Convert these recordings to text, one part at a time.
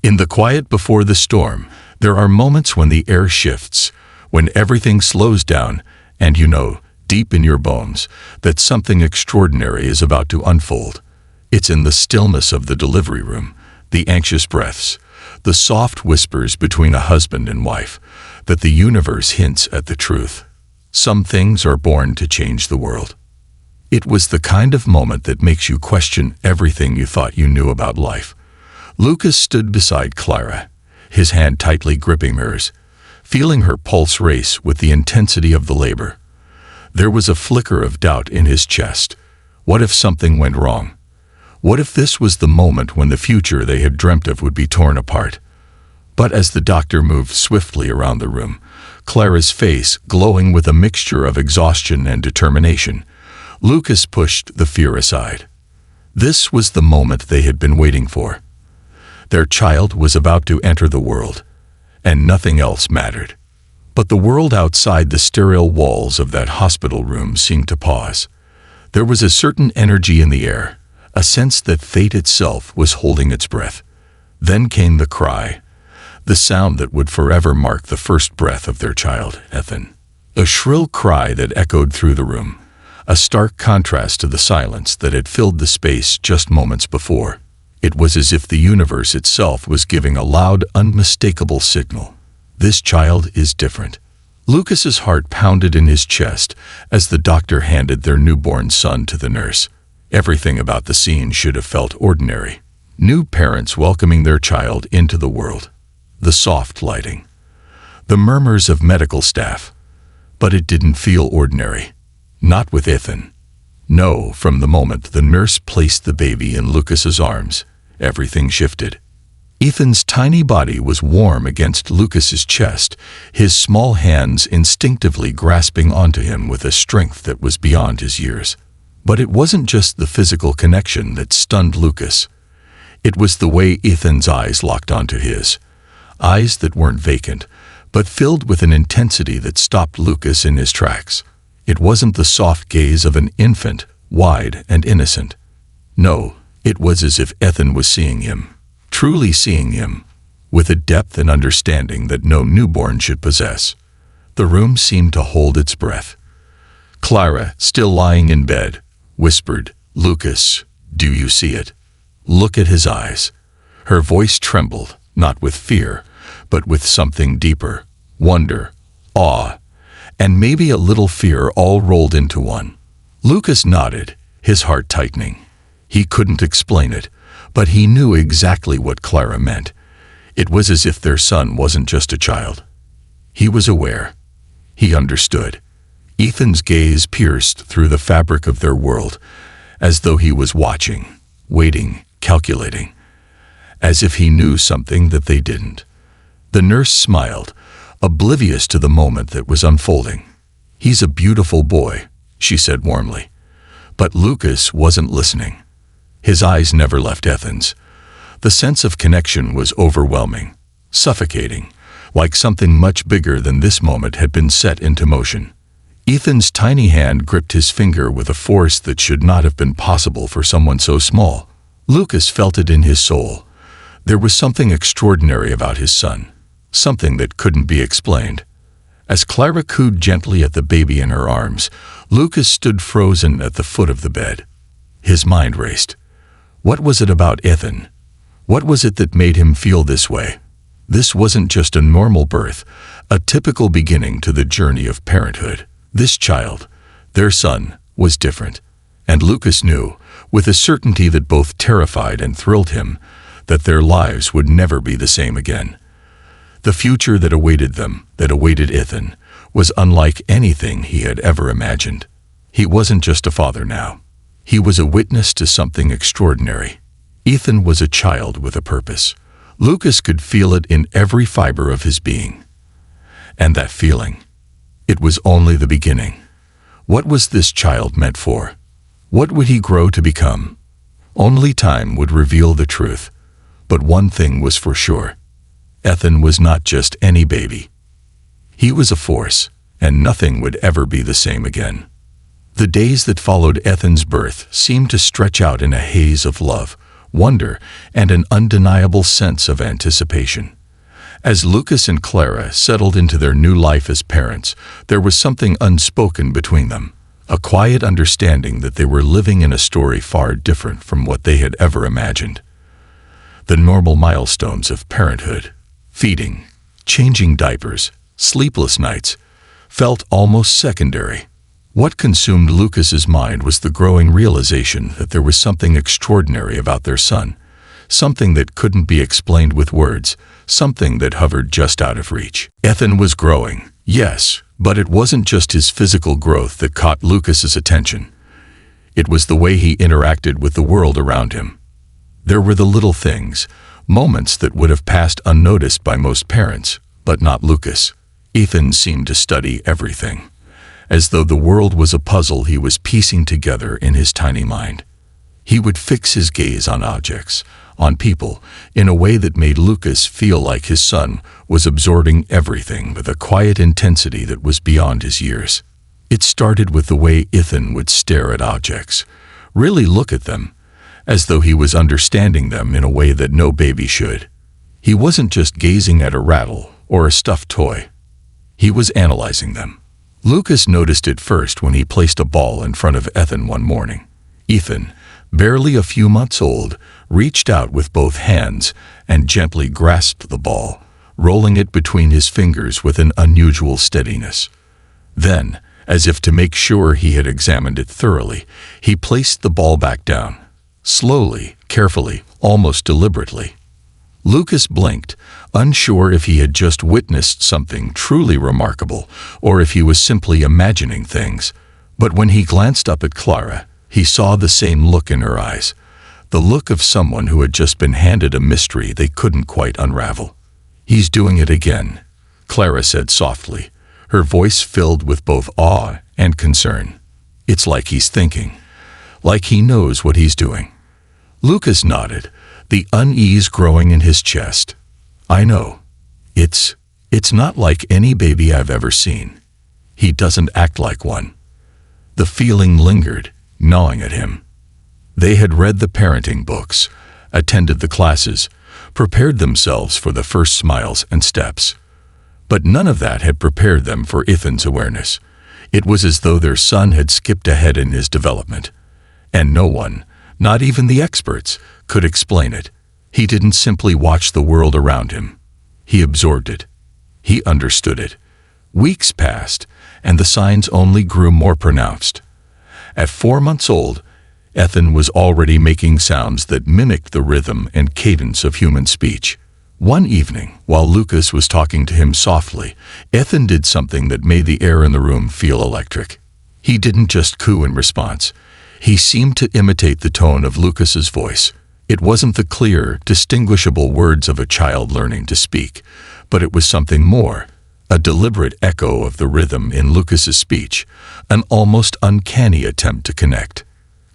In the quiet before the storm, there are moments when the air shifts, when everything slows down, and you know, deep in your bones, that something extraordinary is about to unfold. It's in the stillness of the delivery room, the anxious breaths, the soft whispers between a husband and wife, that the universe hints at the truth. Some things are born to change the world. It was the kind of moment that makes you question everything you thought you knew about life. Lucas stood beside Clara, his hand tightly gripping hers, feeling her pulse race with the intensity of the labor. There was a flicker of doubt in his chest. What if something went wrong? What if this was the moment when the future they had dreamt of would be torn apart? But as the doctor moved swiftly around the room, Clara's face glowing with a mixture of exhaustion and determination, Lucas pushed the fear aside. This was the moment they had been waiting for. Their child was about to enter the world, and nothing else mattered. But the world outside the sterile walls of that hospital room seemed to pause. There was a certain energy in the air, a sense that fate itself was holding its breath. Then came the cry, the sound that would forever mark the first breath of their child, Ethan. A shrill cry that echoed through the room, a stark contrast to the silence that had filled the space just moments before. It was as if the universe itself was giving a loud, unmistakable signal. This child is different. Lucas's heart pounded in his chest as the doctor handed their newborn son to the nurse. Everything about the scene should have felt ordinary. New parents welcoming their child into the world. The soft lighting. The murmurs of medical staff. But it didn't feel ordinary. Not with Ethan. No, from the moment the nurse placed the baby in Lucas's arms, everything shifted. Ethan's tiny body was warm against Lucas's chest, his small hands instinctively grasping onto him with a strength that was beyond his years. But it wasn't just the physical connection that stunned Lucas. It was the way Ethan's eyes locked onto his. Eyes that weren't vacant, but filled with an intensity that stopped Lucas in his tracks. It wasn't the soft gaze of an infant, wide and innocent. No, it was as if Ethan was seeing him. Truly seeing him, with a depth and understanding that no newborn should possess. The room seemed to hold its breath. Clara, still lying in bed, whispered, "Lucas, do you see it? Look at his eyes." Her voice trembled, not with fear, but with something deeper, wonder, awe, and maybe a little fear all rolled into one. Lucas nodded, his heart tightening. He couldn't explain it, but he knew exactly what Clara meant. It was as if their son wasn't just a child. He was aware. He understood. Ethan's gaze pierced through the fabric of their world, as though he was watching, waiting, calculating, as if he knew something that they didn't. The nurse smiled, oblivious to the moment that was unfolding. "He's a beautiful boy," she said warmly. But Lucas wasn't listening. His eyes never left Ethan's. The sense of connection was overwhelming, suffocating, like something much bigger than this moment had been set into motion. Ethan's tiny hand gripped his finger with a force that should not have been possible for someone so small. Lucas felt it in his soul. There was something extraordinary about his son, something that couldn't be explained. As Clara cooed gently at the baby in her arms, Lucas stood frozen at the foot of the bed. His mind raced. What was it about Ethan? What was it that made him feel this way? This wasn't just a normal birth, a typical beginning to the journey of parenthood. This child, their son, was different. And Lucas knew, with a certainty that both terrified and thrilled him, that their lives would never be the same again. The future that awaited them, that awaited Ethan, was unlike anything he had ever imagined. He wasn't just a father now. He was a witness to something extraordinary. Ethan was a child with a purpose. Lucas could feel it in every fiber of his being. And that feeling, it was only the beginning. What was this child meant for? What would he grow to become? Only time would reveal the truth. But one thing was for sure. Ethan was not just any baby. He was a force, and nothing would ever be the same again. The days that followed Ethan's birth seemed to stretch out in a haze of love, wonder, and an undeniable sense of anticipation. As Lucas and Clara settled into their new life as parents, there was something unspoken between them, a quiet understanding that they were living in a story far different from what they had ever imagined. The normal milestones of parenthood, feeding, changing diapers, sleepless nights, felt almost secondary. What consumed Lucas's mind was the growing realization that there was something extraordinary about their son, something that couldn't be explained with words, something that hovered just out of reach. Ethan was growing, yes, but it wasn't just his physical growth that caught Lucas's attention. It was the way he interacted with the world around him. There were the little things, moments that would have passed unnoticed by most parents, but not Lucas. Ethan seemed to study everything, as though the world was a puzzle he was piecing together in his tiny mind. He would fix his gaze on objects, on people, in a way that made Lucas feel like his son was absorbing everything with a quiet intensity that was beyond his years. It started with the way Ethan would stare at objects, really look at them, as though he was understanding them in a way that no baby should. He wasn't just gazing at a rattle or a stuffed toy. He was analyzing them. Lucas noticed it first when he placed a ball in front of Ethan one morning. Ethan, barely a few months old, reached out with both hands and gently grasped the ball, rolling it between his fingers with an unusual steadiness. Then, as if to make sure he had examined it thoroughly, he placed the ball back down, slowly, carefully, almost deliberately. Lucas blinked, unsure if he had just witnessed something truly remarkable or if he was simply imagining things. But when he glanced up at Clara, he saw the same look in her eyes, the look of someone who had just been handed a mystery they couldn't quite unravel. "He's doing it again," Clara said softly, her voice filled with both awe and concern. "It's like he's thinking, like he knows what he's doing." Lucas nodded, the unease growing in his chest. "I know. It's not like any baby I've ever seen. He doesn't act like one." The feeling lingered, gnawing at him. They had read the parenting books, attended the classes, prepared themselves for the first smiles and steps. But none of that had prepared them for Ethan's awareness. It was as though their son had skipped ahead in his development. And no one, not even the experts, could explain it. He didn't simply watch the world around him. He absorbed it. He understood it. Weeks passed, and the signs only grew more pronounced. At 4 months old, Ethan was already making sounds that mimicked the rhythm and cadence of human speech. One evening, while Lucas was talking to him softly, Ethan did something that made the air in the room feel electric. He didn't just coo in response. He seemed to imitate the tone of Lucas's voice. It wasn't the clear, distinguishable words of a child learning to speak, but it was something more, a deliberate echo of the rhythm in Lucas's speech, an almost uncanny attempt to connect.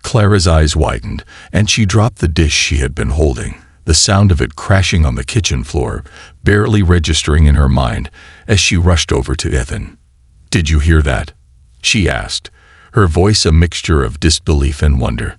Clara's eyes widened, and she dropped the dish she had been holding, the sound of it crashing on the kitchen floor, barely registering in her mind as she rushed over to Ethan. "Did you hear that?" she asked, her voice a mixture of disbelief and wonder.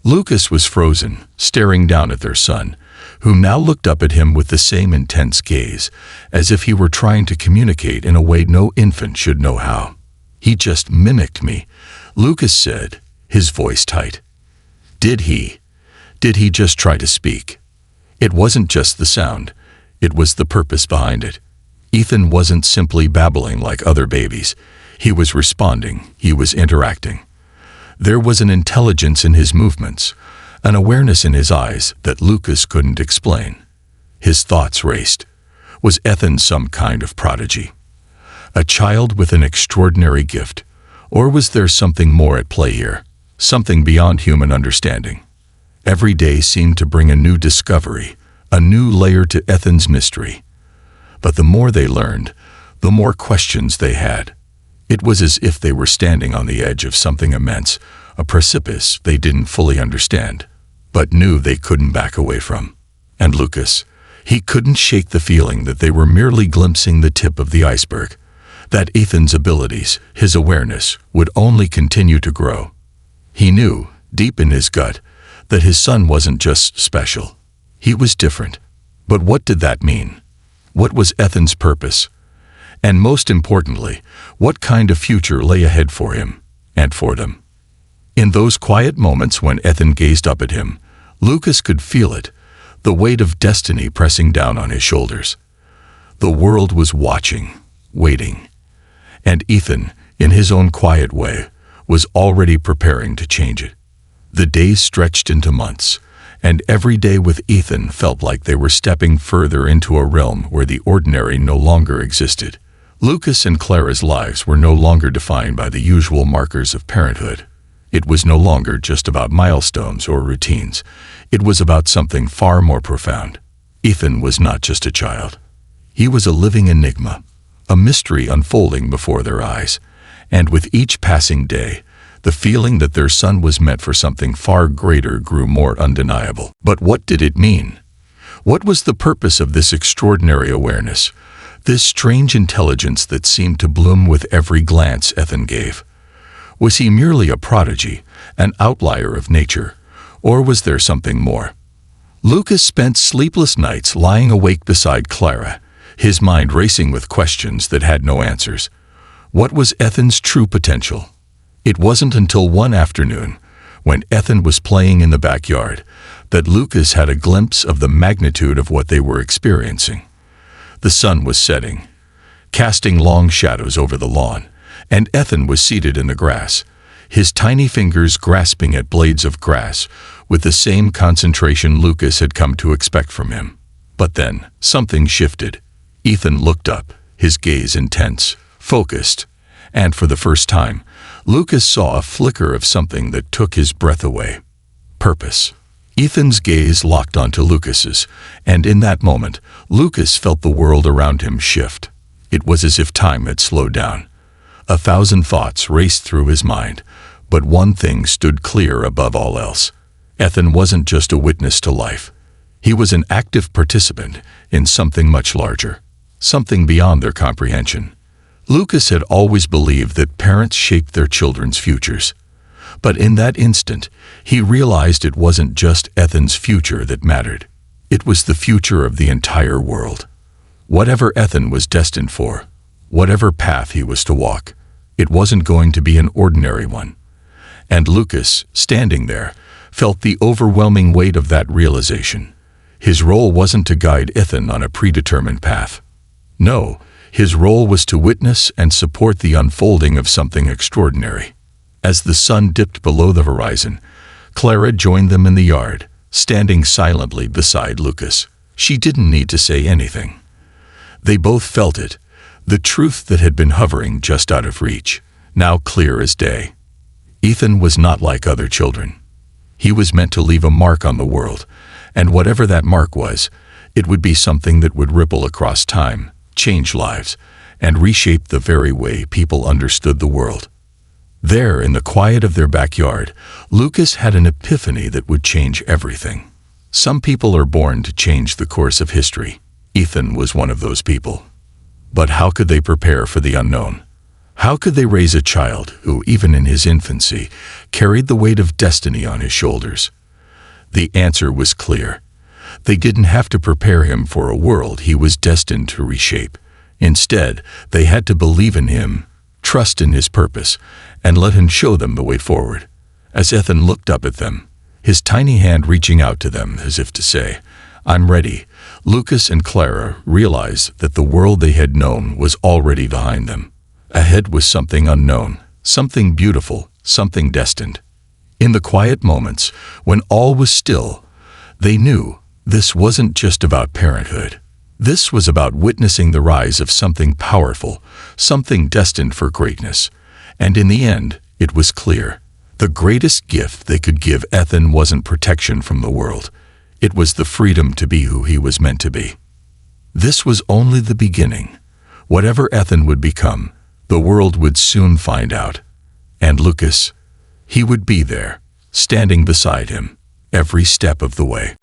Lucas was frozen, staring down at their son, who now looked up at him with the same intense gaze, as if he were trying to communicate in a way no infant should know how. "He just mimicked me," Lucas said, his voice tight. Did he just try to speak? It wasn't just the sound, it was the purpose behind it. Ethan wasn't simply babbling like other babies. He was responding, he was interacting. There was an intelligence in his movements, an awareness in his eyes that Lucas couldn't explain. His thoughts raced. Was Ethan some kind of prodigy? A child with an extraordinary gift? Or was there something more at play here? Something beyond human understanding? Every day seemed to bring a new discovery, a new layer to Ethan's mystery. But the more they learned, the more questions they had. It was as if they were standing on the edge of something immense, a precipice they didn't fully understand, but knew they couldn't back away from. And Lucas, he couldn't shake the feeling that they were merely glimpsing the tip of the iceberg, that Ethan's abilities, his awareness, would only continue to grow. He knew, deep in his gut, that his son wasn't just special. He was different. But what did that mean? What was Ethan's purpose? And most importantly, what kind of future lay ahead for him and for them? In those quiet moments when Ethan gazed up at him, Lucas could feel it, the weight of destiny pressing down on his shoulders. The world was watching, waiting. And Ethan, in his own quiet way, was already preparing to change it. The days stretched into months, and every day with Ethan felt like they were stepping further into a realm where the ordinary no longer existed. Lucas and Clara's lives were no longer defined by the usual markers of parenthood. It was no longer just about milestones or routines. It was about something far more profound. Ethan was not just a child. He was a living enigma, a mystery unfolding before their eyes. And with each passing day, the feeling that their son was meant for something far greater grew more undeniable. But what did it mean? What was the purpose of this extraordinary awareness, this strange intelligence that seemed to bloom with every glance Ethan gave? Was he merely a prodigy, an outlier of nature, or was there something more? Lucas spent sleepless nights lying awake beside Clara, his mind racing with questions that had no answers. What was Ethan's true potential? It wasn't until one afternoon, when Ethan was playing in the backyard, that Lucas had a glimpse of the magnitude of what they were experiencing. The sun was setting, casting long shadows over the lawn, and Ethan was seated in the grass, his tiny fingers grasping at blades of grass with the same concentration Lucas had come to expect from him. But then, something shifted. Ethan looked up, his gaze intense, focused, and for the first time, Lucas saw a flicker of something that took his breath away. Purpose. Ethan's gaze locked onto Lucas's, and in that moment, Lucas felt the world around him shift. It was as if time had slowed down. 1,000 thoughts raced through his mind, but one thing stood clear above all else. Ethan wasn't just a witness to life. He was an active participant in something much larger, something beyond their comprehension. Lucas had always believed that parents shaped their children's futures. But in that instant, he realized it wasn't just Ethan's future that mattered. It was the future of the entire world. Whatever Ethan was destined for, whatever path he was to walk, it wasn't going to be an ordinary one. And Lucas, standing there, felt the overwhelming weight of that realization. His role wasn't to guide Ethan on a predetermined path. No, his role was to witness and support the unfolding of something extraordinary. As the sun dipped below the horizon, Clara joined them in the yard, standing silently beside Lucas. She didn't need to say anything. They both felt it, the truth that had been hovering just out of reach, now clear as day. Ethan was not like other children. He was meant to leave a mark on the world, and whatever that mark was, it would be something that would ripple across time, change lives, and reshape the very way people understood the world. There, in the quiet of their backyard, Lucas had an epiphany that would change everything. Some people are born to change the course of history. Ethan was one of those people. But how could they prepare for the unknown? How could they raise a child who, even in his infancy, carried the weight of destiny on his shoulders? The answer was clear. They didn't have to prepare him for a world he was destined to reshape. Instead, they had to believe in him, trust in his purpose, and let him show them the way forward. As Ethan looked up at them, his tiny hand reaching out to them as if to say, "I'm ready," Lucas and Clara realized that the world they had known was already behind them. Ahead was something unknown, something beautiful, something destined. In the quiet moments, when all was still, they knew this wasn't just about parenthood. This was about witnessing the rise of something powerful, something destined for greatness. And in the end, it was clear. The greatest gift they could give Ethan wasn't protection from the world. It was the freedom to be who he was meant to be. This was only the beginning. Whatever Ethan would become, the world would soon find out. And Lucas, he would be there, standing beside him, every step of the way.